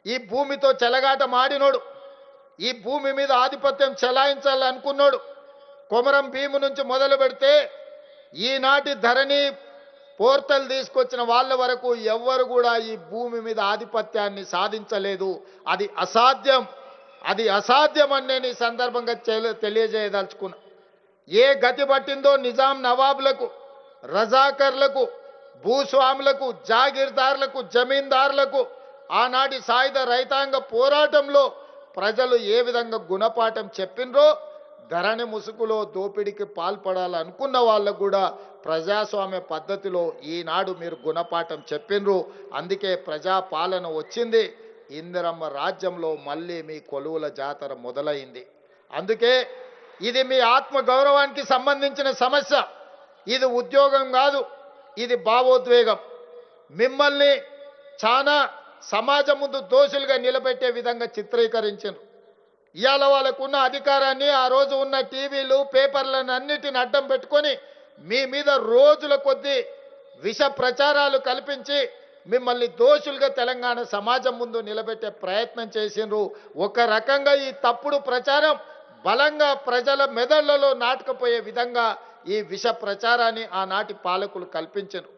ఈ భూమితో చెలగాట మాడినోడు, ఈ భూమి మీద ఆధిపత్యం చెలాయించాలనుకున్నాడు. కొమరం భీము నుంచి మొదలు పెడితే ఈనాటి ధరణి పోర్టల్ తీసుకొచ్చిన వాళ్ళ వరకు ఎవ్వరు కూడా ఈ భూమి మీద ఆధిపత్యాన్ని సాధించలేదు. అది అసాధ్యం, అది అసాధ్యం అని నేను ఈ సందర్భంగా తెలియజేయదలుచుకున్నా. ఏ గతి పట్టిందో నిజాం నవాబులకు, రజాకర్లకు, భూస్వాములకు, జాగీర్దారులకు, జమీందారులకు ఆనాటి సాయుధ రైతాంగ పోరాటంలో ప్రజలు ఏ విధంగా గుణపాఠం చెప్పినరో ధరణి ముసుగులో దోపిడీకి పాల్పడాలనుకున్న వాళ్ళకు కూడా ప్రజాస్వామ్య పద్ధతిలో ఈనాడు మీరు గుణపాఠం చెప్పినరు. అందుకే ప్రజాపాలన వచ్చింది. ఇందిరమ్మ రాజ్యంలో మళ్ళీ మీ కొలువుల జాతర మొదలైంది. అందుకే ఇది మీ ఆత్మ గౌరవానికి సంబంధించిన సమస్య. ఇది ఉద్యోగం కాదు, ఇది భావోద్వేగం. మిమ్మల్ని చాలా సమాజం ముందు దోషులుగా నిలబెట్టే విధంగా చిత్రీకరించారు. ఇవాళ వాళ్ళకున్న అధికారాన్ని ఆ రోజు ఉన్న టీవీలు, పేపర్లను అన్నిటిని అడ్డం పెట్టుకొని మీ మీద రోజుల కొద్దీ విష ప్రచారాలు కల్పించి మిమ్మల్ని దోషులుగా తెలంగాణ సమాజం ముందు నిలబెట్టే ప్రయత్నం చేసిండ్రు. ఒక రకంగా ఈ తప్పుడు ప్రచారం బలంగా ప్రజల మెదళ్లలో నాటుకుపోయే విధంగా ఈ విష ప్రచారాన్ని ఆనాటి పాలకులు కల్పించారు.